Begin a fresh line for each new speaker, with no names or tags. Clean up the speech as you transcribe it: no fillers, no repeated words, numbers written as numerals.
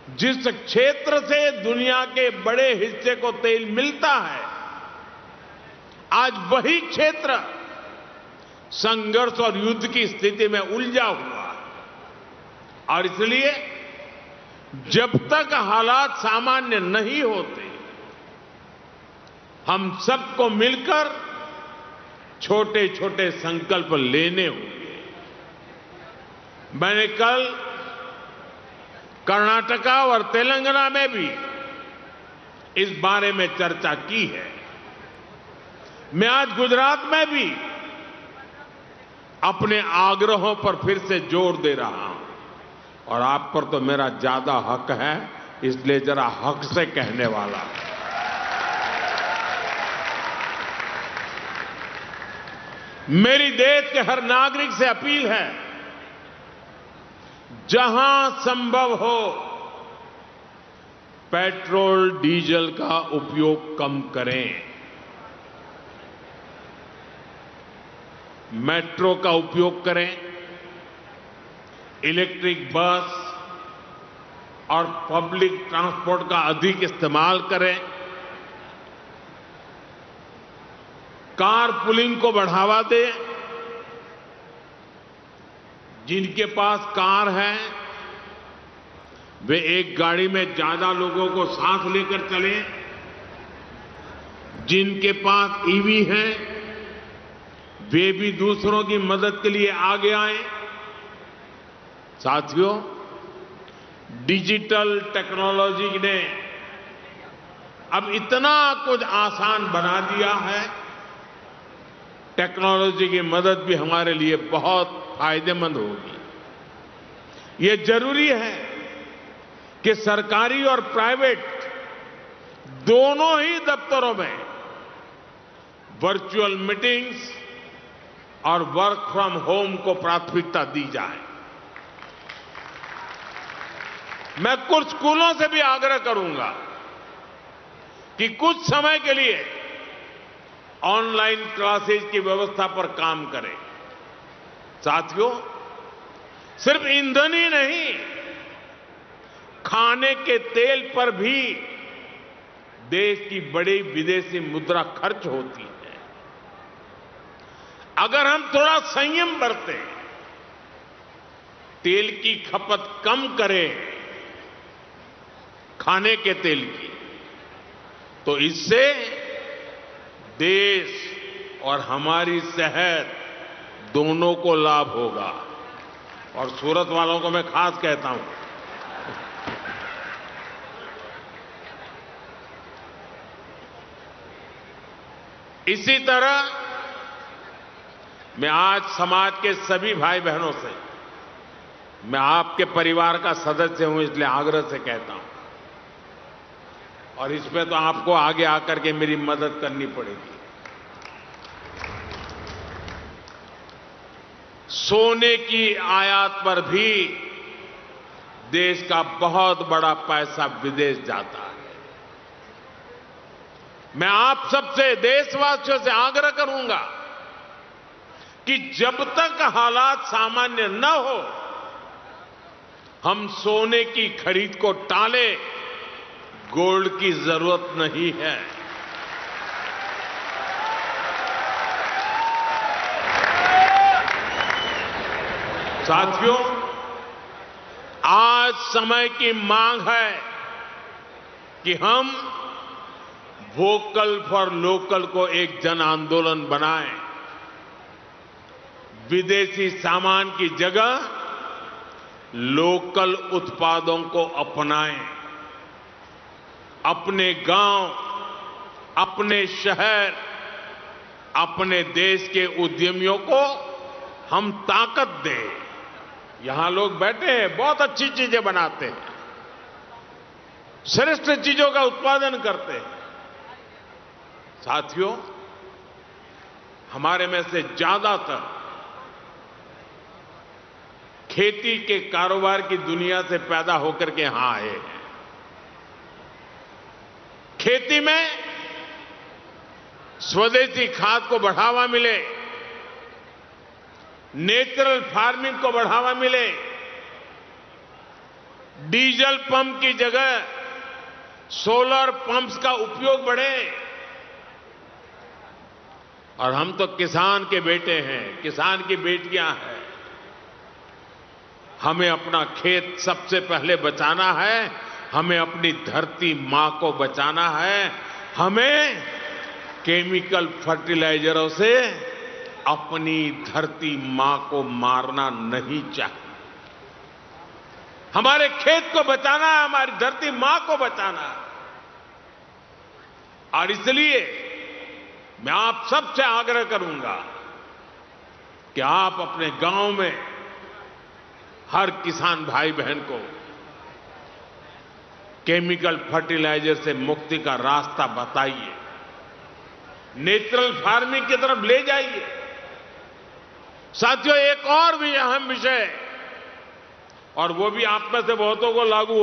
जिस क्षेत्र से दुनिया के बड़े हिस्से को तेल मिलता है, आज वही क्षेत्र संघर्ष और युद्ध की स्थिति में उलझा हुआ है। और इसलिए जब तक हालात सामान्य नहीं होते, हम सबको मिलकर छोटे छोटे संकल्प लेने होंगे। मैंने कल कर्नाटका और तेलंगाना में भी इस बारे में चर्चा की है। मैं आज गुजरात में भी अपने आग्रहों पर फिर से जोर दे रहा हूं, और आप पर तो मेरा ज्यादा हक है, इसलिए जरा हक से कहने वाला। मेरी देश के हर नागरिक से अपील है, जहां संभव हो पेट्रोल डीजल का उपयोग कम करें। मेट्रो का उपयोग करें, इलेक्ट्रिक बस और पब्लिक ट्रांसपोर्ट का अधिक इस्तेमाल करें, कार पुलिंग को बढ़ावा दें। जिनके पास कार है वे एक गाड़ी में ज्यादा लोगों को साथ लेकर चलें। जिनके पास ईवी है वे भी दूसरों की मदद के लिए आगे आए। साथियों, डिजिटल टेक्नोलॉजी ने अब इतना कुछ आसान बना दिया है, टेक्नोलॉजी की मदद भी हमारे लिए बहुत फायदेमंद होगी। ये जरूरी है कि सरकारी और प्राइवेट दोनों ही दफ्तरों में वर्चुअल मीटिंग्स और वर्क फ्रॉम होम को प्राथमिकता दी जाए। मैं कुछ स्कूलों से भी आग्रह करूंगा कि कुछ समय के लिए ऑनलाइन क्लासेज की व्यवस्था पर काम करें। साथियों, सिर्फ ईंधन ही नहीं, खाने के तेल पर भी देश की बड़ी विदेशी मुद्रा खर्च होती है। अगर हम थोड़ा संयम बरतें, तेल की खपत कम करें, खाने के तेल की, तो इससे देश और हमारी सेहत दोनों को लाभ होगा। और सूरत वालों को मैं खास कहता हूं, इसी तरह मैं आज समाज के सभी भाई बहनों से, मैं आपके परिवार का सदस्य हूं इसलिए आग्रह से कहता हूं, और इसमें तो आपको आगे आकर के मेरी मदद करनी पड़ेगी। सोने की आयात पर भी देश का बहुत बड़ा पैसा विदेश जाता है। मैं आप सबसे, देशवासियों से आग्रह करूंगा कि जब तक हालात सामान्य न हो, हम सोने की खरीद को टालें। गोल्ड की जरूरत नहीं है। साथियों, आज समय की मांग है कि हम वोकल फॉर लोकल को एक जन आंदोलन बनाएं। विदेशी सामान की जगह लोकल उत्पादों को अपनाएं। अपने गांव, अपने शहर, अपने देश के उद्यमियों को हम ताकत दें। यहां लोग बैठे हैं, बहुत अच्छी चीजें बनाते हैं, श्रेष्ठ चीजों का उत्पादन करते हैं। साथियों, हमारे में से ज्यादातर खेती के कारोबार की दुनिया से पैदा होकर के यहां आए हैं। खेती में स्वदेशी खाद को बढ़ावा मिले, नेचुरल फार्मिंग को बढ़ावा मिले, डीजल पंप की जगह सोलर पंप्स का उपयोग बढ़े। और हम तो किसान के बेटे हैं, किसान की बेटियां हैं। हमें अपना खेत सबसे पहले बचाना है, हमें अपनी धरती मां को बचाना है, हमें केमिकल फर्टिलाइजरों से अपनी धरती मां को मारना नहीं चाहिए। हमारे खेत को बचाना है, हमारी धरती मां को बचाना है। और इसलिए मैं आप सबसे आग्रह करूंगा कि आप अपने गांव में हर किसान भाई बहन को केमिकल फर्टिलाइजर से मुक्ति का रास्ता बताइए, नेचुरल फार्मिंग की तरफ ले जाइए। साथियों, एक और भी अहम विषय, और वो भी आप में से बहुतों को लागू